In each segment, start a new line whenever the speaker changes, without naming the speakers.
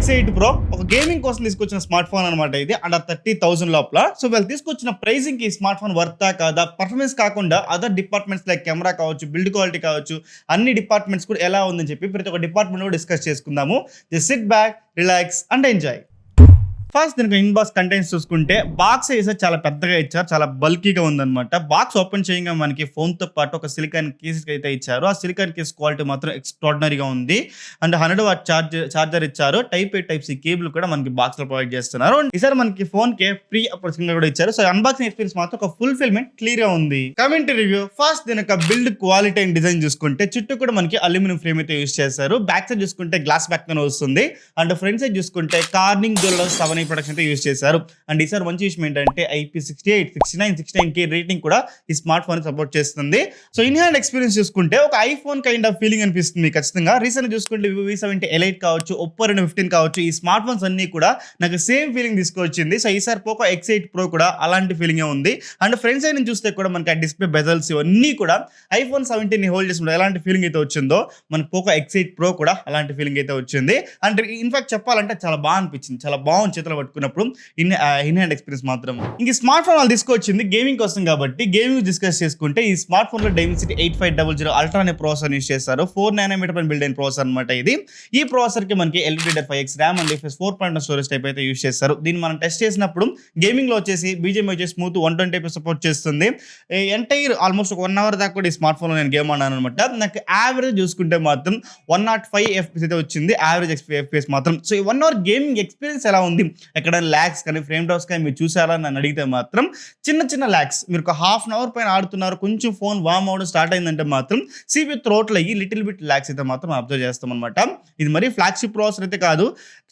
X8 Pro ఒక gaming కోసం తీసుకొచ్చిన స్మార్ట్ ఫోన్ అనమాట ఇది. అండర్ 30,000 లోపల. సో వీళ్ళు తీసుకొచ్చిన ప్రైసింగ్ కి ఈ స్మార్ట్ ఫోన్ వర్తా కాదా, పర్ఫార్మెన్స్ కాకుండా అదర్ డిపార్ట్మెంట్స్ లైక్ కెమెరా కావచ్చు, బిల్డ్ క్వాలిటీ కావచ్చు, అన్ని డిపార్ట్మెంట్స్ కూడా ఎలా ఉందని చెప్పి ప్రతి ఒక్క డిపార్ట్మెంట్ కూడా డిస్కస్ చేసుకుందాము. Just SIT back, relax and enjoy. First దీనికి ఇన్బాక్స్ కంటెంట్స్ చూసుకుంటే బాక్స్ అయితే చాలా పెద్దగా ఇచ్చారు, చాలా బల్కీగా ఉందన్నమాట. బాక్స్ ఓపెన్ చేయగా మనకి ఫోన్ తో పాటు ఒక సిలికాన్ కేస్ అయితే ఇచ్చారు. ఆ సిలికాన్ కేస్ క్వాలిటీ మాత్రం ఎక్స్ట్రాడినరీగా ఉంది. అండ్ 100 వాట్ చార్జర్ ఇచ్చారు. Type A type C cable కూడా మనకి బాక్స్ లో ప్రొవైడ్ చేస్తున్నారు. ఈసారి మనకి ఫోన్ కి ప్రీ అప్రోచింగ్ కూడా ఇచ్చారు. సో అన్బాక్సింగ్ ఎక్స్పీరియన్స్ మాత్రం ఒక ఫుల్ఫిల్మెంట్ క్లియర్ గా ఉంది. కమెంట్ రివ్యూ ఫస్ట్ దీని యొక్క బిల్డ్ క్వాలిటీ అండ్ డిజైన్ చూసుకుంటే చుట్టూ కూడా మనకి అల్యూమినియం ఫ్రేమ్ అయితే యూస్ చేశారు. బ్యాక్ సైడ్ చూసుకుంటే గ్లాస్ బ్యాక్ తో వస్తుంది. అండ్ ఫ్రంట్ సైడ్ చూసుకుంటే కార్నింగ్ డోలో 7 ప్రొడక్షన్ అయితే యూస్ చేశారు. అండ్ ఈసారి మంచి విషయం ఏంటంటే IP68, 69, 69K రేటింగ్ కూడా ఈ స్మార్ట్ ఫోన్ సపోర్ట్ చేస్తుంది. సో ఇన్ హ్యాండ్ ఎక్స్పీరియన్స్ చూసుకుంటే ఒక ఐఫోన్ కైండ్ ఆఫ్ ఫీలింగ్ అనిపిస్తుంది ఖచ్చితంగా. రీసెంట్ చూసుకుంటే Vivo V70 Lite కావచ్చు, Oppo Reno 15 కావచ్చు, ఈ స్మార్ట్ ఫోన్స్ అన్ని కూడా నాకు సేమ్ ఫీలింగ్ తీసుకొచ్చింది. సో ఈసారి Poco X8 Pro కూడా అలాంటి ఫీలింగ్ ఉంది. అండ్ ఫ్రంట్ సైడ్ నుంచి చూస్తే కూడా మనకి ఆ డిస్ప్లే బెజల్స్ ఇవన్నీ కూడా iPhone 17 హోల్డ్ చేసినప్పుడు ఎలాంటి ఫీలింగ్ అయితే వచ్చిందో మన Poco X8 Pro కూడా అలాంటి ఫీలింగ్ అయితే వచ్చింది. అండ్ ఇన్ఫాక్ట్ చెప్పాలంటే చాలా బాగా అనిపించింది, చాలా బాగుంది చేతిలో పట్టుకున్నప్పుడు ఇన్ హ్యాండ్ ఎక్స్పీరియన్స్ మాత్రం. ఇంక స్మార్ట్ ఫోన్ వాళ్ళు తీసుకొచ్చింది గేమింగ్ కోసం కాబట్టి గేమింగ్ డిస్కస్ చేసుకుంటే ఈ స్మార్ట్ ఫోన్ లో Dimensity 8500 అల్ట్రా అనే ప్రాసెసర్ యూస్ చేస్తారు. 4 nm పైన బిల్డ్ అయిన ప్రాసెసర్ అనమాట ఇది. ఈ ప్రాసెసర్ కి మనకి LPDDR5X RAM and UFS 4.0 storage type అయితే యూస్ చేస్తారు. దీన్ని మనం టెస్ట్ చేసినప్పుడు గేమింగ్ లో వచ్చేసి BGM వచ్చేసి స్మూత్ 120 సపోర్ట్ చేస్తుంది. ఎంటైర్ ఆల్మోస్ట్ 1 అవర్ దాకా కూడా ఈ స్మార్ట్ ఫోన్ లో నేను గేమ్ ఆడాను అనమాట. నాకు యావరేజ్ చూసుకుంటే మాత్రం 105 FPS అయితే వచ్చింది, యావరేజ్ FPS మాత్రం. సో ఈ 1 అవర్ గేమింగ్ ఎక్స్పీరియన్స్ ఎలా ఉంది, ఎక్కడ ల్యాగ్స్ కానీ ఫ్రేమ్ డ్రాప్స్ కానీ మీరు చూసారా అని అడిగితే మాత్రం చిన్న ల్యాగ్స్. మీరు ఒక హాఫ్ అన్ అవర్ పైన ఆడుతున్నారు, కొంచెం ఫోన్ వామ్ అవడం స్టార్ట్ అయిందంటే మాత్రం CPU థ్రోట్లు అయ్యి లిటిల్ బిట్ ల్యాగ్స్ అయితే మాత్రం అబ్జర్వ్ చేస్తాం అనమాట. ఇది మరి ఫ్లాగ్షిప్ ప్రాసెసర్ అయితే కాదు,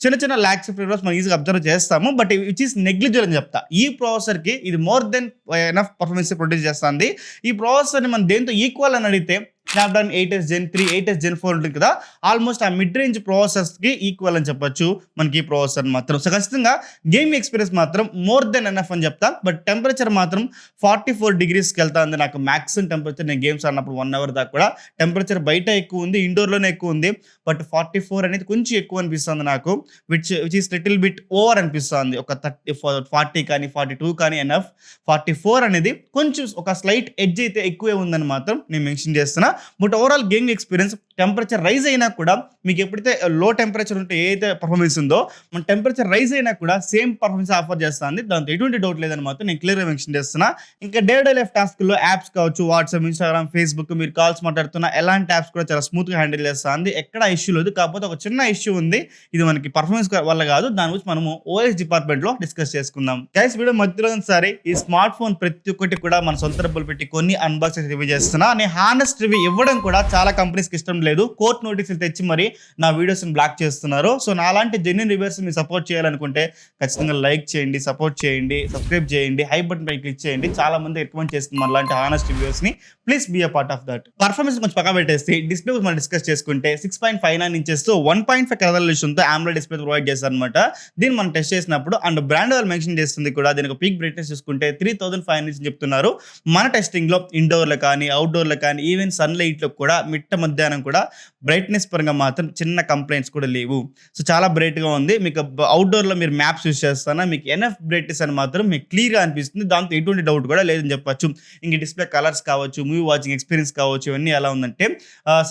చిన్న ల్యాగ్స్ ఫ్రేమ్ డ్రాప్స్ మనం ఈజీగా అబ్జర్వ్ చేస్తాము. బట్ విచ్ ఈస్ నెగ్లిజిబుల్ అని చెప్తా. ఈ ప్రాసెసర్ కి ఇది more than enough performance produce చేస్తుంది. ఈ ప్రాసెసర్ ని మనం దేంతో ఈక్వల్ అని అడిగితే Snapdragon 8s Gen 3, 8s Gen 4 ఉంటుంది కదా, ఆల్మోస్ట్ ఆ మిడ్ రేంజ్ ప్రాసెసర్స్ కి ఈక్వల్ అని చెప్పొచ్చు మనకి ఈ ప్రాసెసర్ మాత్రం. సో ఖచ్చితంగా గేమింగ్ ఎక్స్పీరియన్స్ మాత్రం మోర్ దెన్ ఎనఫ్ అని చెప్తా. బట్ టెంపరేచర్ మాత్రం 44 degreesకి వెళ్తుంది. నాకు మ్యాక్సిమం టెంపరేచర్ నేను గేమ్స్ ఆడినప్పుడు 1 అవర్ దాకా కూడా టెంపరేచర్ బయట ఎక్కువ ఉంది, ఇండోర్లోనే ఎక్కువ ఉంది. బట్ 44 అనేది కొంచెం ఎక్కువ అనిపిస్తుంది నాకు, which is little bit over అనిపిస్తుంది. ఒక 40 కానీ 42 కానీ ఎనఫ్. 44 అనేది కొంచెం ఒక స్లైట్ ఎడ్జ్ అయితే ఎక్కువే ఉందని మాత్రం నేను మెన్షన్ చేస్తున్నా. But overall gaming experience temperature rise అయినా కూడా మీకు ఎప్పుడైతే లో టెంపరేచర్ ఉంటే ఏదైతే పర్ఫార్మెన్స్ ఉందో మన టెంపరేచర్ రైజ్ అయినా కూడా సేమ్ పర్ఫార్మెన్స్ ఆఫర్ చేస్తుంది. దాంతో ఎటువంటి డౌట్ లేదని మాత్రం నేను క్లియర్గా మెన్షన్ చేస్తున్నా. ఇంకా డే లైఫ్ టాస్క్లో యాప్స్ కావచ్చు, వాట్సాప్, ఇన్స్టాగ్రామ్, ఫేస్బుక్, మీరు కాల్స్ మాట్లాడుతున్న ఎలాంటి యాప్స్ కూడా చాలా స్మూత్గా హ్యాండిల్ చేస్తుంది. ఎక్కడ ఇష్యూ లేదు. కాకపోతే ఒక చిన్న ఇష్యూ ఉంది, ఇది మనకి పర్ఫార్మెన్స్ వల్ల కాదు, దాని గురించి మనము OS డిపార్ట్మెంట్లో డిస్కస్ చేసుకుందాం. గైస్ వీడియో మధ్యలో సరే ఈ స్మార్ట్ ఫోన్ ప్రతి ఒక్కటి కూడా మన సొంత డబ్బులు పెట్టి కొన్ని అన్బాక్సింగ్ రివ్యూ చేస్తున్నా. నేను హానెస్ట్ రివ్యూ ఇవ్వడం కూడా చాలా కంపెనీస్కి ఇష్టం లేదు. కోర్ట్ నోటీసులు తెచ్చి మరి నా వీడియోస్ని బ్లాక్ చేస్తున్నారు. సో నా అలాంటి జెన్యూన్ రివ్యూస్ మీరు సపోర్ట్ చేయాలనుకుంటే ఖచ్చితంగా లైక్ చేయండి, సపోర్ట్ చేయండి, సబ్స్క్రైబ్ చేయండి, హై బటన్ పై క్లిక్ చేయండి. చాలా మంది రికమెండ్ చేస్తున్నారు అలాంటి హానెస్ట్ రివ్యూస్ని. Please be a part of that. Performance కొంచెం పక్క పెట్టేసి డిస్ప్లే మనం డిస్కస్ చేసుకుంటే 6.59 ఇంచెస్ 1.5 కలర్ రెజల్యూషన్తో AMOLED డిస్ప్లే ప్రొవైడ్ చేస్తారు అనమాట. దీన్ని మనం టెస్ట్ చేసినప్పుడు అండ్ బ్రాండ్ వాళ్ళు మెన్షన్ చేస్తుంది కూడా. దీనికి పీక్ బ్రైట్నెస్ చూసుకుంటే 3500 చెప్తున్నారు. మన టెస్టింగ్ లో ఇండోర్లో కానీ అవుట్డోర్లో కానీ ఈవెన్ సన్లైట్ లో కూడా మిట్ట మధ్యాహ్నం కూడా బ్రైట్నెస్ పరంగా మాత్రం చిన్న కంప్లైంట్స్ కూడా లేవు. సో చాలా బ్రైట్ గా ఉంది. మీకు అవుట్డోర్ లో మీరు మ్యాప్స్ యూస్ చేస్తానా మీకు ఎనఫ్ బ్రైట్నెస్ అని మాత్రం మీకు క్లియర్ గా అనిపిస్తుంది. దాంతో ఎటువంటి డౌట్ కూడా లేదని చెప్పొచ్చు. ఇంక డిస్ప్లే కలర్స్ కావచ్చు, మూవీ వాచింగ్ ఎక్స్పీరియన్స్ కావచ్చు, ఇవన్నీ ఎలా ఉందంటే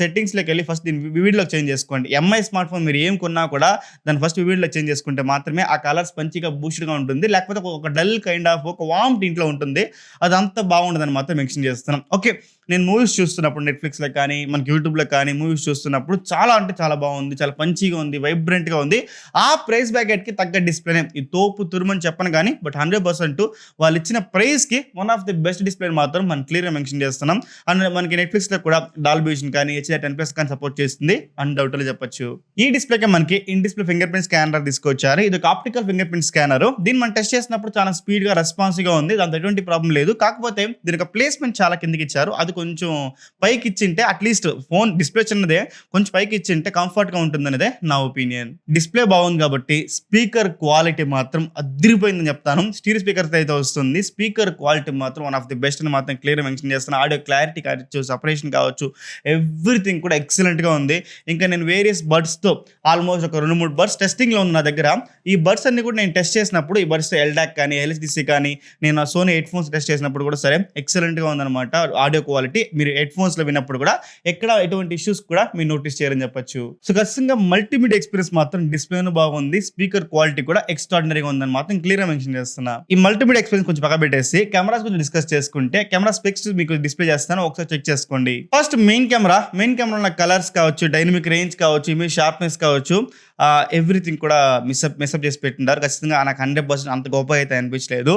సెట్టింగ్స్ లోకి వెళ్ళి ఫస్ట్ దీన్ని వివిడ్లోకి చేంజ్ చేసుకోండి. MI స్మార్ట్ ఫోన్ మీరు ఏం కొన్నా కూడా దాన్ని ఫస్ట్ వివిడ్లో చేంజ్ చేసుకుంటే మాత్రమే ఆ కలర్స్ మంచిగా బూస్ట్గా ఉంటుంది. లేకపోతే ఒక డల్ కైండ్ ఆఫ్ ఒక వామ్ టింట్లో ఉంటుంది, అదంతా బాగుండదని మాత్రం మెన్షన్ చేస్తున్నాం. ఓకే, నేను మూవీస్ చూస్తున్నప్పుడు నెట్ఫ్లిక్స్లో కానీ మనకి యూట్యూబ్లో కానీ మూవీస్ చూస్తున్నప్పుడు చాలా అంటే చాలా బాగుంది, చాలా పంచిగా ఉంది, వైబ్రెంట్గా ఉంది. ఆ ప్రైస్ బ్యాకెట్కి తగ్గ డిస్ప్లేనే. ఈ తోపు తురుమని చెప్పను కానీ బట్ 100% వాళ్ళు ఇచ్చిన ప్రైస్కి one of the best display మాత్రం మనం క్లియర్గా మెన్షన్ చేస్తున్నాం. అండ్ మనకి నెట్ఫ్లిక్స్లో కూడా డాల్బీ విజన్ కానీ HDR10+ కానీ సపోర్ట్ చేస్తుంది అన్డౌట్గా చెప్పొచ్చు. ఈ డిస్ప్లేకి మనకి in display finger print scanner తీసుకొచ్చారు. ఇది ఒక ఆప్టికల్ ఫింగర్ ప్రింట్ స్కానర్. దీన్ని మనం టెస్ట్ చేసినప్పుడు చాలా స్పీడ్గా రెస్పాన్స్గా ఉంది, దాంతో ఎటువంటి ప్రాబ్లం లేదు. కాకపోతే దీనికి ప్లేస్మెంట్ చాలా కిందకి ఇచ్చారు, అది అది కొంచెం పైకి ఇచ్చింటే అట్లీస్ట్ ఫోన్ డిస్ప్లే చిన్నదే, కొంచెం పైకి ఇచ్చింటే కంఫర్ట్‌గా ఉంటుందనేదే నా ఒపీనియన్. డిస్ప్లే బాగుంది కాబట్టి స్పీకర్ క్వాలిటీ మాత్రం అద్దిరిపోయిందని చెప్తాను. స్టీరియో స్పీకర్స్ అయితే వస్తుంది. స్పీకర్ క్వాలిటీ మాత్రం వన్ ఆఫ్ ది బెస్ట్ అని మాత్రం క్లియర్‌గా మెన్షన్ చేస్తున్నా. ఆడియో క్లారిటీ కావచ్చు, సెపరేషన్ కావచ్చు, ఎవ్రీథింగ్ కూడా ఎక్సలెంట్‌గా ఉంది. ఇంకా నేను వేరియస్ బడ్స్‌తో ఆల్మోస్ట్ ఒక 2, 3 బడ్స్ టెస్టింగ్‌లో ఉంది నా దగ్గర. ఈ బడ్స్ అన్ని కూడా నేను టెస్ట్ చేసినప్పుడు ఈ బడ్స్ ఎల్డాక్ కానీ, ఎల్హెచ్‌డిసి కానీ, నేను ఆ సోనీ హెడ్‌ఫోన్స్ టెస్ట్ చేసినప్పుడు కూడా సరే ఎక్సలెంట్‌గా ఉందన్నమాట ఆడియో క్వాలిటీ. మీరు హెడ్‌ఫోన్స్‌లో విన్నప్పుడు కూడా ఎక్కడ ఎటువంటి ఇష్యూస్ కూడా మీరు నోటీస్ చేయరని చెప్పొచ్చు. సో ఖచ్చితంగా మల్టీమీడియా ఎక్స్పీరియన్స్ మాత్రం డిస్ప్లేను బాగుంది. స్పీకర్ క్వాలిటీ కూడా ఎక్స్ట్రార్డినరీగా ఉందని మాత్రం క్లియర్‌గా మెన్షన్ చేస్తున్నా. ఈ మల్టీమీడియా ఎక్స్పీరియన్స్ కొంచెం పక్కన పెట్టేసి కెమెరాస్ గురించి డిస్కస్ చేసుకుంటే కెమెరా స్పెక్స్ మీకు డిస్ప్లే చేస్తాను, ఒకసారి చెక్ చేసుకోండి. ఫస్ట్ మెయిన్ కెమెరా ఉన్న కలర్స్ కావచ్చు, డైనమిక్ రేంజ్ కావచ్చు, ఇమేజ్ షార్ప్నెస్ కావచ్చు, ఎవ్రీథింగ్ కూడా మిస్అప్ చేసి పెట్టింటారు. ఖచ్చితంగా నాకు 100% అంత గొప్పగా అయితే అనిపించలేదు.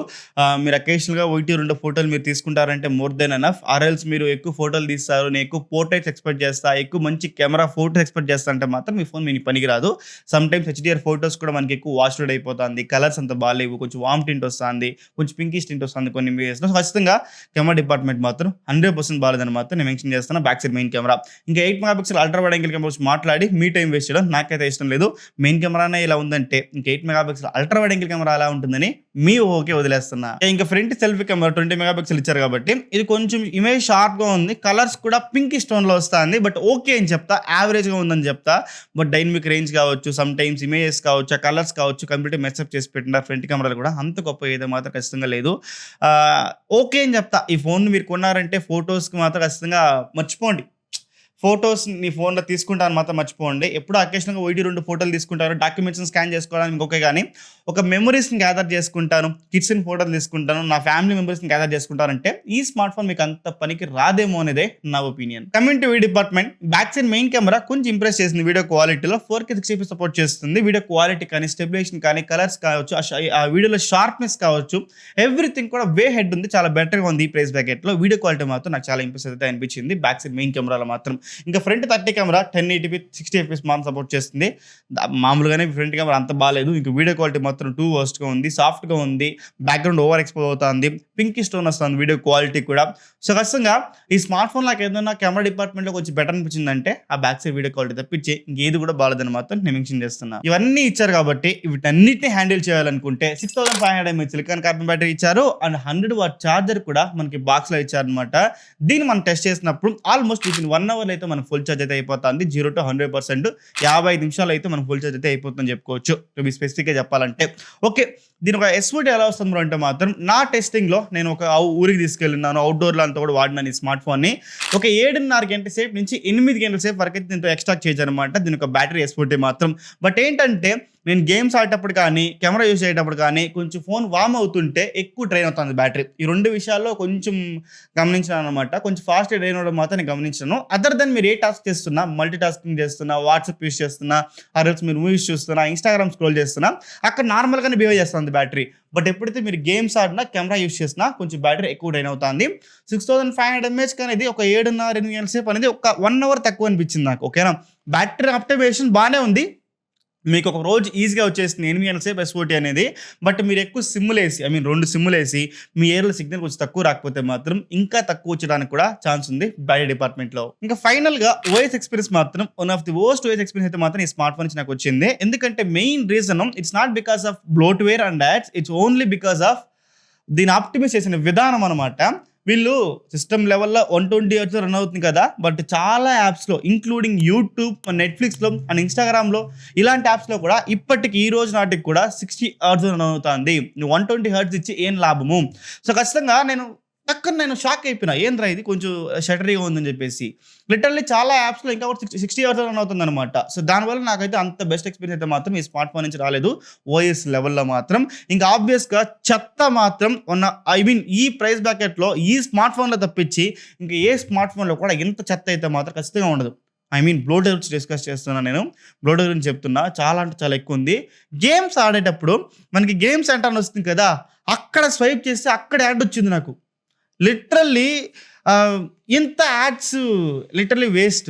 మీరు అకేషనల్‌గా 1, 2 ఫోటోలు మీరు తీసుకుంటారంటే మోర్ దెన్ ఎనఫ్. ఆర్ఎల్స్ మీరు ఎక్కువ ఫోటోలు తీస్తారు, నేను ఎక్కువ పోర్ట్రైట్స్ ఎక్స్పెక్ట్ చేస్తా, ఎక్కువ మంచి కెమెరా ఫోటోస్ ఎక్స్పెక్ట్ చేస్తా అంటే మాత్రం మీ ఫోన్ మీకు పనికిరాదు. సమ్‌టైమ్స్ హెచ్‌డిఆర్ ఫోటోస్ కూడా మనకి ఎక్కువ వాష్ అవుట్ అయిపోతుంది, కలర్స్ అంత బాలేవు, కొంచెం వామ్ టింట్ వస్తుంది, కొంచెం పింకిష్ టింట్ వస్తుంది కొన్ని ఇమేజెస్‌లో. ఖచ్చితంగా కెమెరా డిపార్ట్మెంట్ మాత్రం 100% బాలేదని మాత్రం నేను మెన్షన్ చేస్తున్నా. బ్యాక్ సైడ్ మెయిన్ కెమెరా ఇంకా 8 megapixel ultra wide angle camera గురించి మాట్లాడి మీ టైం వేస్ట్ చేయడం నాకైతే ఇష్టం లేదు. మెయిన్ కెమెరానే ఇలా ఉందంటే ఇంకా 8 megapixel ultra wide angle camera ఎలా ఉంటుందని మీ ఓకే వదిలేస్తున్నా. ఇంకా ఫ్రంట్ సెల్ఫీ కెమెరా 20 మెగాపిక్సెల్ ఇచ్చారు కాబట్టి ఇది కొంచెం ఇమేజ్ షార్ప్ గా ఉంది, కలర్స్ కూడా పింకిష్ టోన్ లో వస్తుంది. బట్ ఓకే అని చెప్తా, యావరేజ్ గా ఉందని చెప్తా. బట్ డైనమిక్ రేంజ్ కావచ్చు, సమ్ టైమ్స్ ఇమేజెస్ కావచ్చు, కలర్స్ కావచ్చు, కంప్లీట్ మెస్అప్ చేసి పెట్టినారు. ఫ్రంట్ కెమెరాలు కూడా అంత గొప్ప ఏదో మాత్రం ఖచ్చితంగా లేదు. ఓకే అని చెప్తా. ఈ ఫోన్ మీరు కొన్నారంటే ఫొటోస్ కి మాత్రం ఖచ్చితంగా మర్చిపోండి. ఫోటోస్ నీ ఫోన్‌లో తీసుకుంటాను మాత్రం మర్చిపోండి. ఎప్పుడో అకేషనల్‌గా 1, 2 ఫోటోలు తీసుకుంటారు. డాక్యుమెంట్స్‌ని స్కాన్ చేసుకోవడానికి ఓకే గానీ, ఒక మెమోరీస్‌ని గ్యాదర్ చేసుకుంటాను, కిడ్స్‌ని ఫోటోలు తీసుకుంటాను, నా ఫ్యామిలీ మెంబర్స్‌ని గ్యాదర్ చేసుకుంటానంటే ఈ స్మార్ట్ ఫోన్ మీకు అంత పనికి రాదేమో అనేదే నా opinion. Coming to video department, back side main camera కొంచెం ఇంప్రెస్ చేసింది వీడియో క్వాలిటీలో. 4K 60p సపోర్ట్ చేస్తుంది. వీడియో క్వాలిటీ కానీ, స్టెబిలైజేషన్ కానీ, కలర్స్ కావచ్చు, ఆ వీడియోలో షార్ప్‌నెస్ కావచ్చు, ఎవ్రీథింగ్ కూడా వే హెడ్ ఉంది. చాలా బెటర్‌గా ఉంది ఈ ప్రైస్ బ్రాకెట్‌లో. వీడియో క్వాలిటీ మాత్రం నాకు చాలా ఇంప్రెస్ అయితే అనిపించింది బ్యాక్ సైడ్ మెయిన్ కెమెరాలో మాత్రం. ఇంకా ఫ్రంట్ 30 కెమెరా 1080p 60fps మాత్రం సపోర్ట్ చేస్తుంది. మామూలుగానే ఫ్రంట్ కెమెరా అంత బాలేదు. ఇంకా వీడియో క్వాలిటీ మాత్రం టూ వర్స్ట్‌గా ఉంది, సాఫ్ట్‌గా ఉంది, బ్యాక్‌గ్రౌండ్ ఓవర్ ఎక్స్‌పోజ్ అవుతుంది, పింకిష్ టోన్ వస్తుంది వీడియో క్వాలిటీ కూడా. సో ఖచ్చితంగా ఈ స్మార్ట్ ఫోన్ నాకు ఏదైనా కెమెరా డిపార్ట్మెంట్లో కొంచెం బెటర్ అనిపించిందంటే ఆ బ్యాక్ సైడ్ వీడియో క్వాలిటీ తప్పించి ఇంకేది కూడా బాలేదని మాత్రం నేను మెన్షన్ చేస్తున్నా. ఇవన్నీ ఇచ్చారు కాబట్టి వీటన్నిటిని హ్యాండిల్ చేయాలనుకుంటే 6500 mAh సిలికాన్ కార్బన్ బ్యాటరీ ఇచ్చారు అండ్ 100 వాట్ ఛార్జర్ కూడా మనకి బాక్స్‌లో ఇచ్చారనమాట. దీన్ని మనం టెస్ట్ చేసినప్పుడు ఆల్మోస్ట్ వితిన్ 1 అవర్ అయితే మన ఫుల్ ఛార్జ్ అయితే అయిపోతుంది. 0 to 100% 55 నిమిషాలు అయితే మన ఫుల్ ఛార్జ్ అయితే అయిపోతుందని చెప్పుకోవచ్చు. టు బి స్పెసిఫిక్‌గా చెప్పాలంటే. ఓకే, దీని ఒక ఎస్ఓటీ ఎలా వస్తుంది బ్రో అంటే మాత్రం నా టెస్టింగ్‌లో నేను ఒక ఊరికి తీసుకెళ్ళినాను, అవుట్‌డోర్‌లో అంతా కూడా వాడినాను ఈ స్మార్ట్ ఫోన్ని. ఒక 7.5 గంటల సేపు నుంచి 8 గంటల సేపు వరకు అయితే దీంతో ఎక్స్ట్రాక్ట్ చేయొచ్చు అనమాట. దీని ఒక బ్యాటరీ ఎస్ఓటీ మాత్రం. బట్ ఏంటంటే నేను గేమ్స్ ఆడేటప్పుడు కానీ, కెమెరా యూజ్ చేసేటప్పుడు కానీ కొంచెం ఫోన్ వార్మ్ అవుతుంటే ఎక్కువ డ్రైన్ అవుతుంది బ్యాటరీ. ఈ 2 విషయాల్లో కొంచెం గమనించాను అనమాట. కొంచెం ఫాస్ట్‌గా డ్రైన్ అవ్వడం మాత్రం నేను గమనించాను. అదర్ దెన్ మీరు ఏ టాస్క్ చేస్తున్నా, మల్టీ టాస్కింగ్ చేస్తున్నా, వాట్సాప్ యూజ్ చేస్తున్నా, ఆర్ఎల్స్ మీరు మూవీస్ చూస్తున్నా, ఇన్‌స్టాగ్రామ్ స్క్రోల్ చేస్తున్నా, అక్కడ నార్మల్‌గానే బిహేవ్ చేస్తుంది బ్యాటరీ. బట్ ఎప్పుడైతే మీరు గేమ్స్ ఆడినా, కెమెరా యూజ్ చేసినా కొంచెం బ్యాటరీ ఎక్కువ డ్రైన్ అవుతుంది. 6500 mAh అనేది ఒక 7.5, 8 గంటల సేపు అనేది ఒక 1 అవర్ తక్కువ అనిపించింది నాకు. ఓకేనా, బ్యాటరీ ఆప్టిమైజేషన్ బాగానే ఉంది. మీకు ఒక రోజు ఈజీగా వచ్చేస్తుంది 8 గంటల సేపు ఎస్ఓటీ అనేది. బట్ మీరు ఎక్కువ సిమ్ములేసి, 2 సిమ్ములేసి మీ ఏరియాలో సిగ్నల్ కొంచెం తక్కువ రాకపోతే మాత్రం ఇంకా తక్కువ వచ్చడానికి కూడా ఛాన్స్ ఉంది బ్యాటరీ డిపార్ట్మెంట్లో. ఇంకా ఫైనల్గా ఓఎస్ ఎక్స్పీరియన్స్ మాత్రం one of the worst OS experience అయితే మాత్రం ఈ స్మార్ట్ ఫోన్ నుంచి నాకు వచ్చింది. ఎందుకంటే main reason it's not because of bloatware and ads, it's only because of దీని ఆప్టిమైజ్ చేసిన విధానం అనమాట. వీళ్ళు సిస్టమ్ లెవెల్లో 120 Hz రన్ అవుతుంది కదా, బట్ చాలా యాప్స్లో ఇంక్లూడింగ్ యూట్యూబ్, నెట్ఫ్లిక్స్లో అండ్ ఇన్స్టాగ్రామ్లో ఇలాంటి యాప్స్లో కూడా ఇప్పటికి ఈ రోజు నాటికి కూడా 60 Hz రన్ అవుతుంది. 120 Hz ఇచ్చి ఏం లాభము? సో ఖచ్చితంగా నేను షాక్ అయిపోయినా, ఏంద్రా ఇది కొంచెం షటరీగా ఉందని చెప్పేసి. లిటరల్లీ చాలా యాప్స్లో ఇంకా కూడా 60 Hz రన్ అవుతుంది అనమాట. సో దానివల్ల నాకైతే అంత బెస్ట్ ఎక్స్పీరియన్స్ అయితే మాత్రం ఈ స్మార్ట్ ఫోన్ నుంచి రాలేదు ఓఎస్ లెవెల్లో మాత్రం. ఇంకా ఆబ్వియస్గా చెత్త మాత్రం ఈ ప్రైస్ బ్రాకెట్లో ఈ స్మార్ట్ ఫోన్లో తప్పించి ఇంకా ఏ స్మార్ట్ ఫోన్లో కూడా ఎంత చెత్త అయితే మాత్రం ఖచ్చితంగా ఉండదు. బ్లోట్వేర్ గురించి డిస్కస్ చేస్తున్నా, నేను బ్లోట్వేర్ గురించి చెప్తున్నా. చాలా అంటే చాలా ఎక్కువ ఉంది. గేమ్స్ ఆడేటప్పుడు మనకి గేమ్స్ అంటాను వస్తుంది కదా, అక్కడ స్వైప్ చేస్తే అక్కడ యాడ్ వచ్చింది నాకు. లిటరల్లీ ఇంత యాడ్స్ లిటరల్లీ వేస్ట్.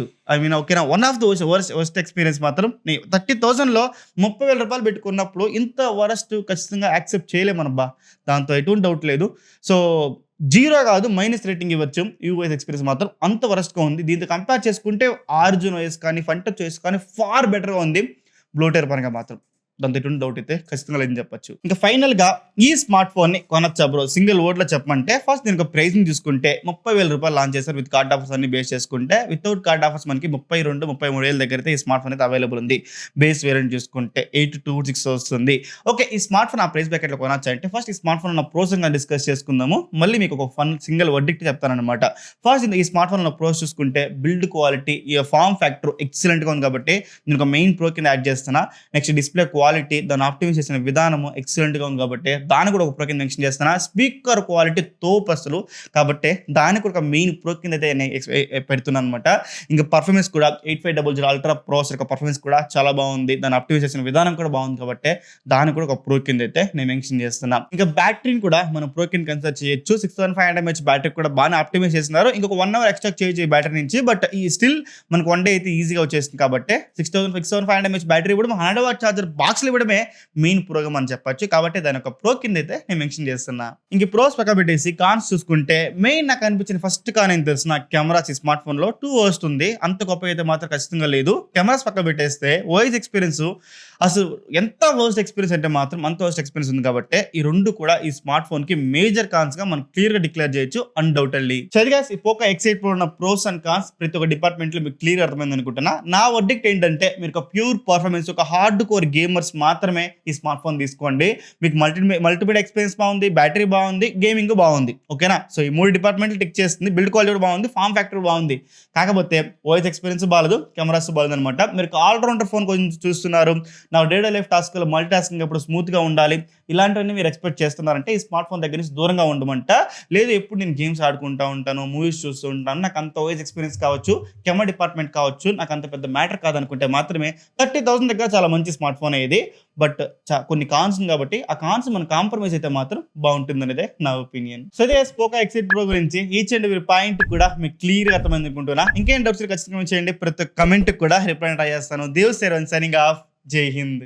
ఓకేనా, one of the worst experience మాత్రం 30,000లో 30,000 రూపాయలు పెట్టుకున్నప్పుడు ఇంత వరస్ట్ ఖచ్చితంగా యాక్సెప్ట్ చేయలేమనబ్బా. దాంతో ఎటువంటి డౌట్ లేదు. సో జీరో కాదు మైనస్ రేటింగ్ ఇవ్వచ్చు. యూఐఎస్ ఎక్స్పీరియన్స్ మాత్రం అంత వరస్ట్‌గా ఉంది. దీంతో కంపేర్ చేసుకుంటే ఆరిజిన్ ఓఎస్ కానీ, ఫంటచ్ ఓఎస్ కానీ ఫార్ బెటర్‌గా ఉంది. బ్లోటవేర్ పరంగా మాత్రం. దాంతో ఎటువంటి డౌట్ అయితే ఖచ్చితంగా లేదని చెప్పొచ్చు. ఇంకా ఫైనల్‌గా ఈ స్మార్ట్ ఫోన్‌ని కొనొచ్చా బ్రో? సింగిల్ వర్డ్‌లో చెప్పమంటే ఫస్ట్ దీని యొక్క ప్రైసింగ్ చూసుకుంటే రూ. 30,000 లాంచ్ చేశారు. విత్ కార్డ్ ఆఫర్స్ అన్ని బేస్ చేసుకుంటే. వితౌట్ కార్డ్ ఆఫర్స్ మనకి 32, 33,000 దగ్గర అయితే ఈ స్మార్ట్ ఫోన్ అయితే అవైలబుల్ ఉంది. బేస్ వేరియంట్ చూసుకుంటే 8226 వస్తుంది. ఓకే, ఈ స్మార్ట్ ఫోన్ ఆ ప్రైస్ బ్రాకెట్‌లో కొనొచ్చా అంటే ఫస్ట్ ఈ స్మార్ట్ ఫోన్ ఉన్న ప్రోస్ ఇంకా డిస్కస్ చేసుకుందాము. మళ్ళీ మీకు ఒక సింగిల్ వర్డిక్ట్ చెప్తానన్నమాట. ఫస్ట్ ఈ స్మార్ట్ ఫోన్ ఉన్న ప్రోస్ చూసుకుంటే బిల్డ్ క్వాలిటీ, ఈ ఫార్మ్ ఫ్యాక్టర్ ఎక్సలెంట్‌గా ఉంది కాబట్టి నేను ఒక మెయిన్ ప్రో కింద యాడ్ చేస్తున్నా. నెక్స్ట్ డిస్ప్లే క్వాలిటీ, దాని ఆప్టిమైజ్ చేసిన విధానము ఎక్సలెంట్‌గా ఉంది కాబట్టి దాన్ని కూడా ఒక ప్రో కింద మెన్షన్ చేస్తున్నా. స్పీకర్ క్వాలిటీ తోపు అసలు, కాబట్టి దానికి కూడా ఒక మెయిన్ ప్రో కింద అయితే నేను పెడుతున్నాను అనమాట. ఇంకా పర్ఫార్మెన్స్ కూడా 8500 అల్ట్రా ప్రాసెసర్ యొక్క పర్ఫార్మెన్స్ కూడా చాలా బాగుంది. దాని ఆప్టిమైజ్ చేసిన విధానం కూడా బాగుంది కాబట్టి దాన్ని కూడా ఒక ప్రో కింద అయితే నేను మెన్షన్ చేస్తున్నా. ఇంకా బ్యాటరీని కూడా మనం ప్రో కింద కన్సిడర్ చేయొచ్చు. 6500 mAh బ్యాటరీ కూడా బాగా ఆప్టిమైజ్ చేస్తున్నారు. ఇంకొక 1 అవర్ ఎక్స్ట్రా చేయొచ్చు ఈ బ్యాటరీ నుంచి. బట్ ఈ స్టిల్ మనకు 1 డే అయితే ఈజీగా వచ్చేస్తుంది కాబట్టి 6500 mAh బ్యాటరీ కూడా 100 వాట్ ఛార్జర్ బాక్స్లో ఇవ్వడమే మెయిన్ ప్రోగా మనం చెప్పొచ్చు. కాబట్టి దాని ఒక ప్రో కింద అయితే నేను మెన్షన్ చేస్తున్నా. ఇంక ప్రోస్ పక్క పెట్టేసి కాన్స్ చూసుకుంటే మెయిన్ నాకు అనిపించిన ఫస్ట్ కాన్ ఏం తెలుసు, నాకు కెమెరాస్ ఈ స్మార్ట్ ఫోన్ లో 2 వస్తుంది. అంత గొప్ప అయితే మాత్రం ఖచ్చితంగా లేదు. కెమెరాస్ పక్క పెట్టేస్తే వాయిస్ ఎక్స్పీరియన్స్ అసలు ఎంత వర్స్ట్ ఎక్స్పీరియన్స్ అంటే మాత్రం అంత వర్స్ట్ ఎక్స్పీరియన్స్ ఉంది. కాబట్టి ఈ రెండు కూడా ఈ స్మార్ట్ ఫోన్ కి మేజర్ కాన్స్ గా మనం క్లియర్ గా డిక్లేర్ చేయొచ్చు అన్డౌటెడ్లీ. చదిగా ఈ పోకో X8 Pro ఉన్న ప్రోస్ అండ్ కాన్స్ ప్రతి ఒక్క డిపార్ట్మెంట్ లో మీకు క్లియర్ అర్థమైంది అనుకుంటున్నా. నా వర్డిక్ట్ ఏంటంటే మీరు ఒక ప్యూర్ పర్ఫార్మెన్స్, ఒక హార్డ్ కోర్ గేమర్స్ మాత్రమే ఈ స్మార్ట్ ఫోన్ తీసుకోండి. మీకు మల్టీమీడియా ఎక్స్పీరియన్స్ బాగుంది, బ్యాటరీ బాగుంది, గేమింగ్ బాగుంది. ఓకేనా? సో ఈ 3 డిపార్ట్మెంట్లు టిక్ చేస్తుంది. బిల్డ్ క్వాలిటీ కూడా బాగుంది, ఫార్మ్ ఫ్యాక్టర్ బాగుంది. కాకపోతే వాయిస్ ఎక్స్పీరియన్స్ బాగాలేదు, కెమెరాస్ బాగాలేదు అనమాట. మీరు ఆల్రౌండర్ ఫోన్ కొంచెం చూస్తున్నారు, నా డే టు లైఫ్ టాస్క్లో మల్టీ టాస్కింగ్ ఎప్పుడు స్మూత్గా ఉండాలి, ఇలాంటివన్నీ మీరు ఎక్స్పెక్ట్ చేస్తున్నారంటే ఈ స్మార్ట్ ఫోన్ దగ్గర నుంచి దూరంగా ఉండమంట. లేదు ఎప్పుడు నేను గేమ్స్ ఆడుకుంటూ ఉంటాను, మూవీస్ చూస్తూ ఉంటాను, నాకు అంత వాయిస్ ఎక్స్పీరియన్స్ కావచ్చు, కెమెరా డిపార్ట్మెంట్ కావచ్చు, నాకు అంత పెద్ద మ్యాటర్ కాదనుకుంటే మాత్రమే 30,000 దగ్గర చాలా మంచి స్మార్ట్ ఫోన్ ఇది. బట్ కొన్ని కాన్స్ ఉంది కాబట్టి ఆ కాన్స్ మనం కాంప్రమైజ్ అయితే మాత్రం బాగుంటుంది అనేదే నా ఒపీనియన్. సో అదే పోకో X8 Pro గురించి ఈచ్ అండ్ ఎవరీ పాయింట్ కూడా మీకు క్లియర్ గా అర్థమైంది అనుకుంటున్నా. ఇంకేం డౌట్స్ ఖచ్చితంగా చేయండి. ప్రతి కమెంట్ కూడా రిప్లై ట్రై చేస్తాను. దేవ్ సేర్ సైనింగ్ ఆఫ్. జై హింద్.